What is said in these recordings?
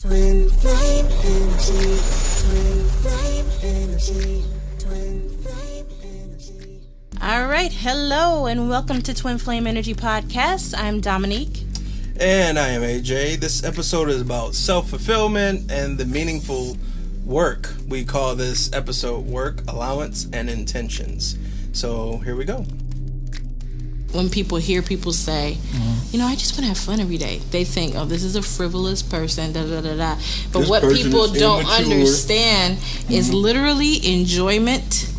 Twin flame energy, twin flame energy, twin flame energy. All right, hello and welcome to Twin Flame Energy Podcast. I'm Dominique. And I am AJ. This episode is about self-fulfillment and the meaningful work. We call this episode Work, Allowance, and Intentions. So here we go. When people hear people say, I just want to have fun every day, they think, oh, this is a frivolous person, da da da da. But This what person people is don't immature. understand is literally enjoyment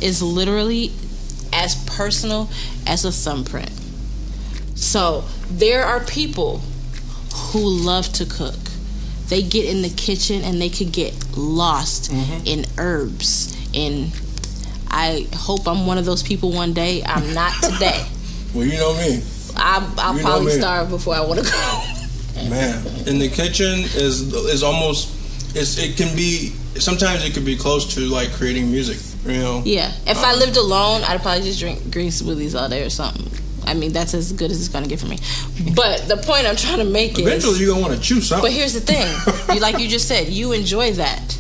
is literally as personal as a thumbprint. So there are people who love to cook. They get in the kitchen and they could get lost in herbs. I hope I'm one of those people one day. I'm not today. Well, you know me. I'll probably starve before I want to go. Man, in the kitchen is almost, it can be, sometimes it could be close to like creating music, you know? Yeah. If I lived alone, I'd probably just drink green smoothies all day or something. I mean, that's as good as it's going to get for me. But the point I'm trying to make is... Eventually you're going to want to chew something. But here's the thing. Like you just said, you enjoy that.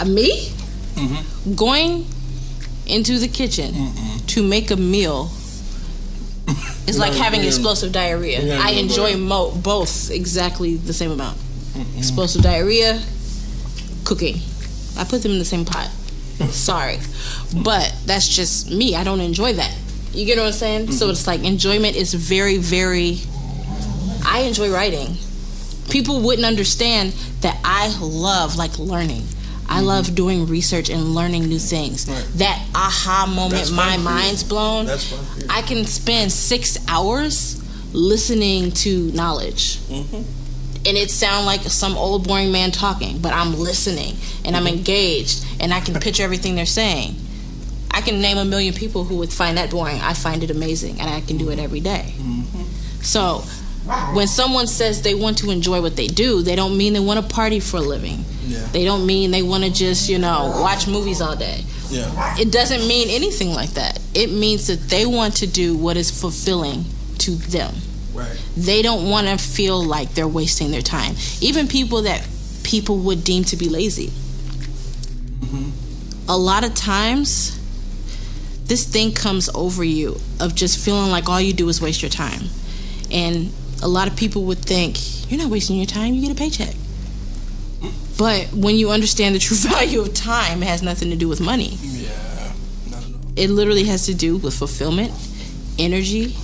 Me? Going into the kitchen to make a meal is like having explosive diarrhea. I enjoy both exactly the same amount. Explosive diarrhea, cooking. I put them in the same pot. Sorry. But that's just me. I don't enjoy that. You get what I'm saying? So it's like enjoyment is very, very... I enjoy writing. People wouldn't understand that I love learning. I love doing research and learning new things. Right. That aha moment, my mind's blown. That's fun for you. I can spend 6 hours listening to knowledge. And it sounds like some old boring man talking, but I'm listening and I'm engaged and I can picture everything they're saying. I can name a million people who would find that boring. I find it amazing and I can do it every day. So when someone says they want to enjoy what they do, they don't mean they want to party for a living. Yeah. They don't mean they want to just, watch movies all day. Yeah. It doesn't mean anything like that. It means that they want to do what is fulfilling to them. Right. They don't want to feel like they're wasting their time. Even people that people would deem to be lazy. A lot of times, this thing comes over you of just feeling like all you do is waste your time. And a lot of people would think, you're not wasting your time, you get a paycheck. But when you understand the true value of time, it has nothing to do with money. Yeah, not at all. It literally has to do with fulfillment, energy,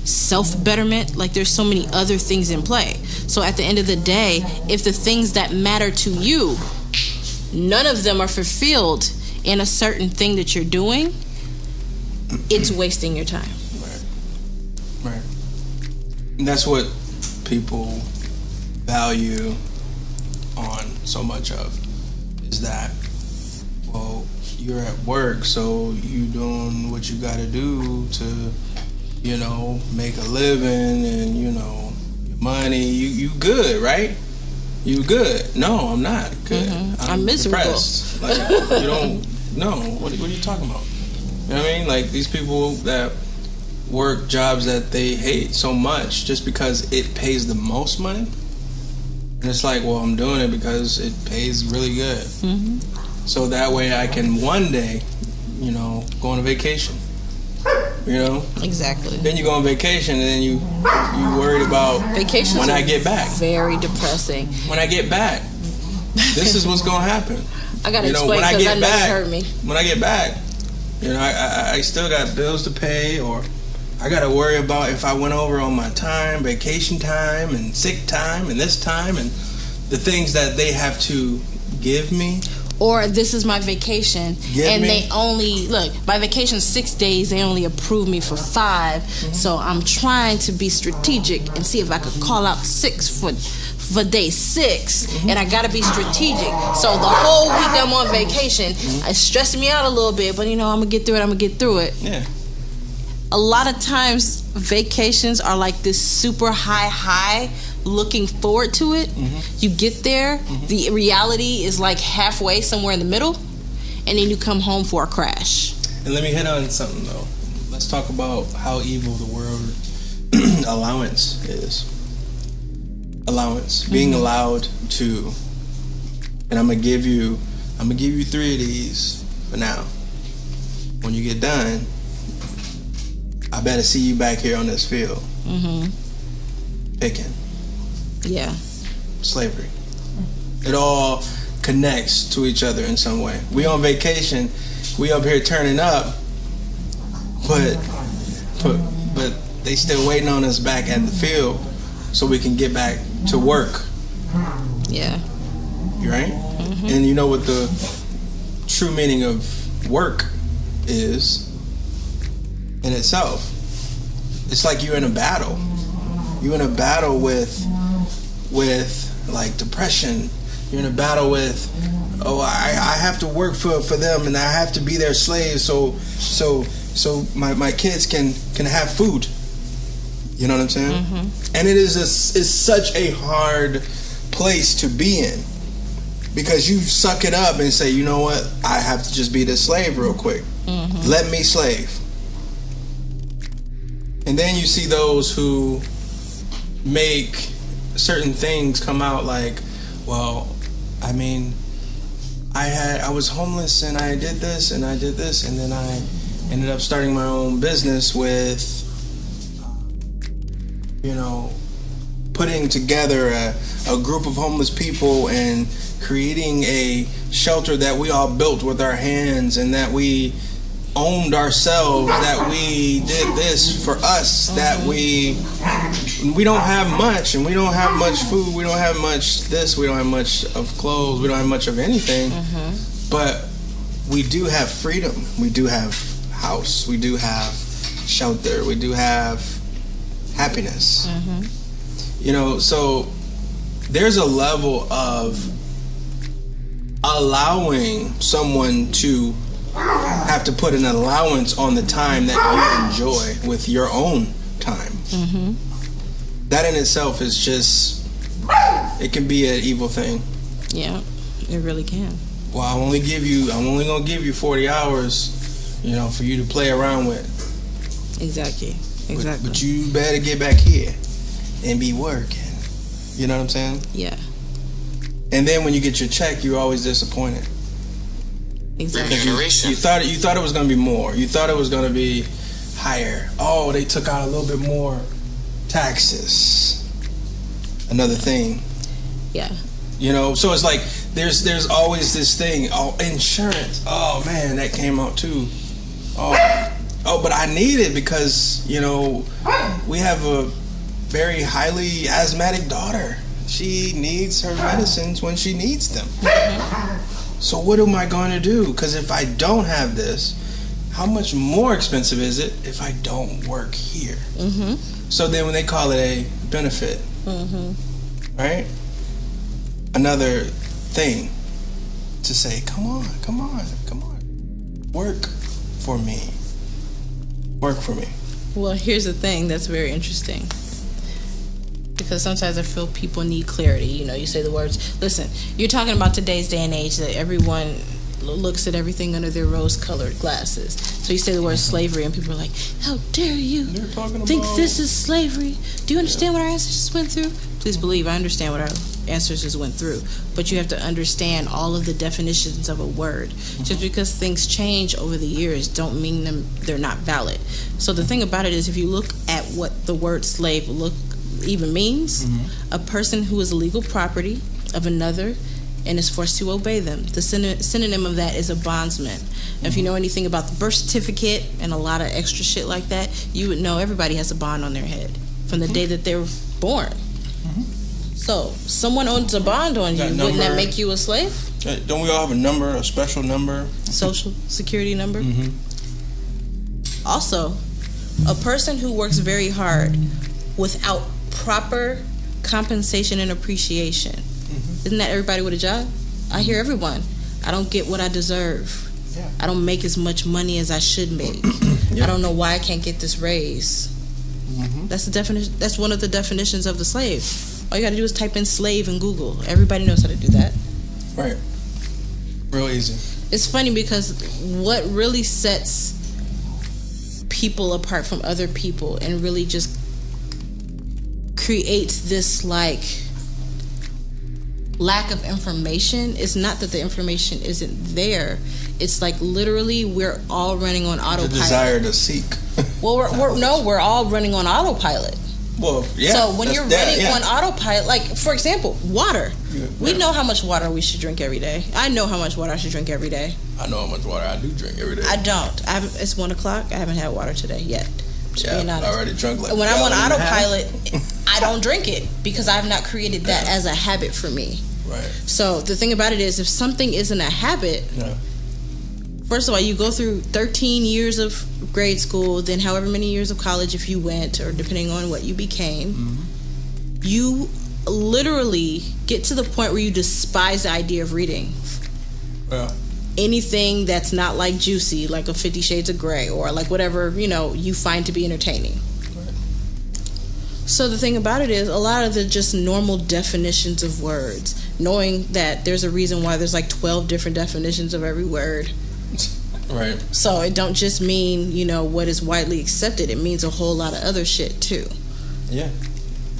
self-betterment. Like there's so many other things in play. So at the end of the day, if the things that matter to you, none of them are fulfilled in a certain thing that you're doing, it's wasting your time. Right. And that's what people value on so much of, is that, well, you're at work, so you doing what you got to do to, make a living and, your money. You good, right? You good. No, I'm not good. I'm miserable. Depressed. Like, you don't know. What are you talking about? You know what I mean? Like, these people that work jobs that they hate so much just because it pays the most money. And it's like, well, I'm doing it because it pays really good. So that way I can one day, go on a vacation. Exactly. Then you go on vacation and then you worried about vacations when I get back. Very depressing. When I get back, this is what's going to happen. I got to explain because I know it hurt me. When I get back, I still got bills to pay, or I got to worry about if I went over on my time, vacation time, and sick time, and this time, and the things that they have to give me. Or this is my vacation, they only, my vacation's 6 days, they only approve me for 5, so I'm trying to be strategic and see if I could call out 6 for day 6, and I gotta be strategic. So the whole week I'm on vacation, it's stressing me out a little bit, but I'm gonna get through it. Yeah. A lot of times vacations are like this super high, looking forward to it. You get there, the reality is like halfway somewhere in the middle, and then you come home for a crash. And let me hit on something though. Let's talk about how evil the word allowance is. allowance, being allowed to, and I'm gonna give you 3 of these for now. When you get done, I better see you back here on this field. Picking. Yeah. Slavery. It all connects to each other in some way. We on vacation, we up here turning up, but they still waiting on us back at the field so we can get back to work. Yeah. Right? And you know what the true meaning of work is in itself? It's like you're in a battle. You're in a battle with like depression. You're in a battle with, I have to work for them and I have to be their slave so my kids can have food. You know what I'm saying? And it's such a hard place to be in, because you suck it up and say, you know what, I have to just be this slave real quick. Let me slave. And then you see those who make certain things come out like, well, I mean, I was homeless and I did this and I did this, and then I ended up starting my own business with, putting together a group of homeless people and creating a shelter that we all built with our hands, and that we owned ourselves, that we did this for us, that we don't have much, and we don't have much food, we don't have much this, we don't have much of clothes, we don't have much of anything, but we do have freedom, we do have house, we do have shelter, we do have happiness. So there's a level of allowing someone to have to put an allowance on the time that you enjoy with your own time. That in itself is just, it can be an evil thing. Yeah, it really can. Well, I'm only gonna give you 40 hours, for you to play around with. Exactly. But you better get back here and be working. You know what I'm saying? Yeah. And then when you get your check, you're always disappointed. Exactly. You thought it was going to be more. You thought it was going to be higher. Oh, they took out a little bit more taxes. Another thing. Yeah. So it's like there's always this thing. Oh, insurance. Oh man, that came out too. Oh, but I need it because we have a very highly asthmatic daughter. She needs her medicines when she needs them. So what am I going to do? Because if I don't have this, how much more expensive is it if I don't work here? So then when they call it a benefit, right? Another thing to say, come on. Work for me. Work for me. Well, here's the thing that's very interesting. Because sometimes I feel people need clarity. You say the words. Listen, you're talking about today's day and age that everyone looks at everything under their rose-colored glasses. So you say the word slavery, and people are like, "How dare you think this is slavery? Do you understand what our ancestors went through?" Please believe I understand what our ancestors went through. But you have to understand all of the definitions of a word. Just because things change over the years don't mean they're not valid. So the thing about it is, if you look at what the word slave even means, a person who is legal property of another and is forced to obey them. The synonym of that is a bondsman. If you know anything about the birth certificate and a lot of extra shit like that, you would know everybody has a bond on their head from the day that they were born. So someone owns a bond on you, wouldn't that make you a slave? Don't we all have a number, a special number? Social security number? Also, a person who works very hard without proper compensation and appreciation. Isn't that everybody with a job? I hear everyone. I don't get what I deserve. I don't make as much money as I should make. I don't know why I can't get this raise. That's the definition. That's one of the definitions of the slave. All you got to do is type in slave in Google. Everybody knows how to do that. Right. Real easy. It's funny because what really sets people apart from other people and really just creates this like lack of information. It's not that the information isn't there. It's like literally we're all running on autopilot. The desire to seek. Well, we're all running on autopilot. Well, yeah. So when you're running on autopilot, like for example, water. We know how much water we should drink every day. I know how much water I should drink every day. I know how much water I do drink every day. I don't. It's 1:00. I haven't had water today yet. I already drunk like. When I'm on autopilot, I don't drink it because I've not created that as a habit for me. Right. So the thing about it is, if something isn't a habit, first of all, you go through 13 years of grade school, then however many years of college if you went, or depending on what you became, you literally get to the point where you despise the idea of reading. Yeah. Anything that's not like juicy, like a 50 Shades of Grey, or like whatever, you find to be entertaining. Right. So the thing about it is, a lot of the just normal definitions of words, knowing that there's a reason why there's like 12 different definitions of every word. Right. So it don't just mean, what is widely accepted. It means a whole lot of other shit too. Yeah.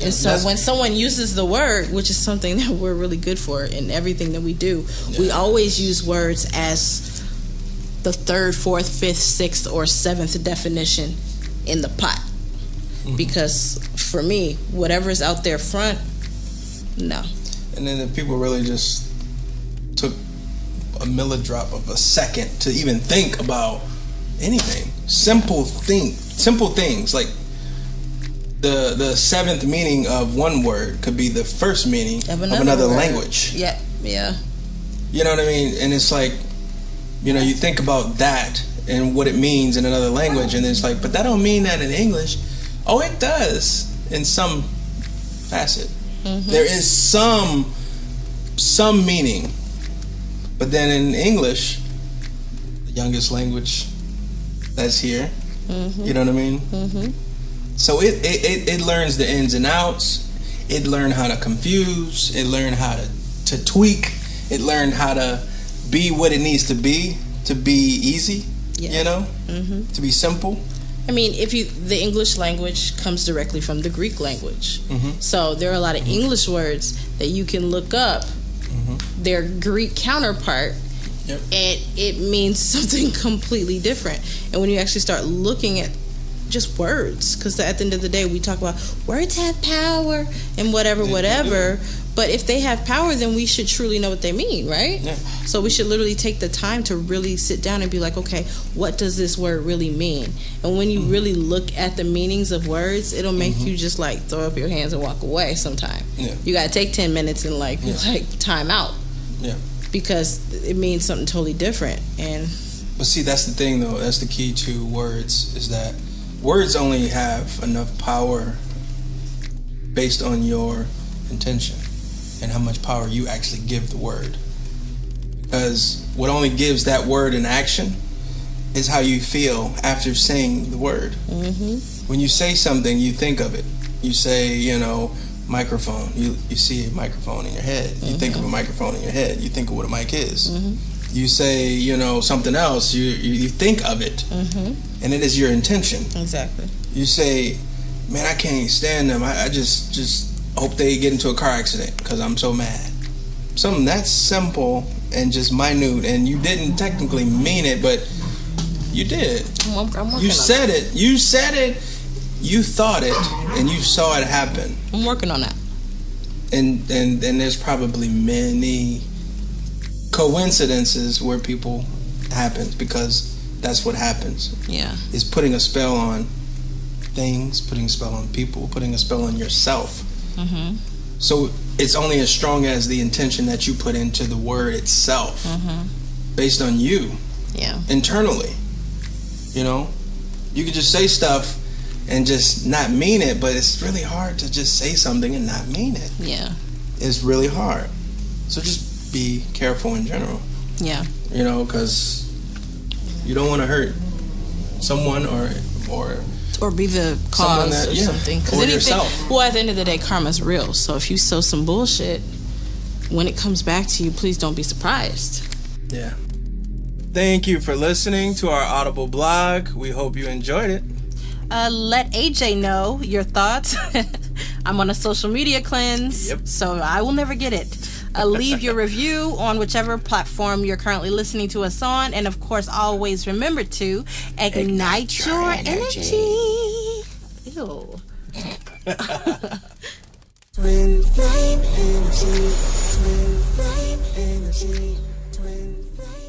And so when someone uses the word, which is something that we're really good for in everything that we do, we always use words as the 3rd, 4th, 5th, 6th, or 7th definition in the pot. Because for me, whatever's out there front, no. And then if people really just took a millidrop of a second to even think about anything, simple things like the 7th meaning of one word could be the first meaning of another language. Yeah. You know what I mean? And it's like, you think about that and what it means in another language, and it's like, but that don't mean that in English. Oh, it does in some facet. There is some meaning, but then in English, the youngest language that's here, you know what I mean? So it learns the ins and outs. It learned how to confuse. It learned how to tweak. It learned how to be what it needs to be easy, to be simple. I mean, the English language comes directly from the Greek language. So there are a lot of English words that you can look up their Greek counterpart, and it means something completely different. And when you actually start looking at just words, because at the end of the day we talk about words have power and whatever, but if they have power, then we should truly know what they mean, right? So we should literally take the time to really sit down and be like, okay, what does this word really mean? And when you really look at the meanings of words, it'll make you just like throw up your hands and walk away sometime. You gotta take 10 minutes and like time out, because it means something totally different. But see, that's the thing though, that's the key to words, is that words only have enough power based on your intention and how much power you actually give the word. Because what only gives that word an action is how you feel after saying the word. When you say something, you think of it. You say, microphone. You see a microphone in your head. You think of a microphone in your head. You think of what a mic is. You say, something else. You think of it. And it is your intention. Exactly. You say, man, I can't stand them. I just hope they get into a car accident because I'm so mad. Something that's simple and just minute, and you didn't technically mean it, but you did. You said it. You said it. You thought it, and you saw it happen. I'm working on that. And there's probably many coincidences where people happens, because that's what happens. Is putting a spell on things, putting a spell on people, putting a spell on yourself. So it's only as strong as the intention that you put into the word itself, based on you, internally. You could just say stuff and just not mean it, but it's really hard to just say something and not mean it. It's really hard. So just be careful in general. Because you don't want to hurt someone or be the cause or something. Or yourself. Well, at the end of the day, karma's real. So if you sow some bullshit, when it comes back to you, please don't be surprised. Thank you for listening to our Audible blog. We hope you enjoyed it. Let AJ know your thoughts. I'm on a social media cleanse, so I will never get it. Leave your review on whichever platform you're currently listening to us on. And of course, always remember to ignite your energy. Ew. Twin flame energy, twin flame energy, twin flame.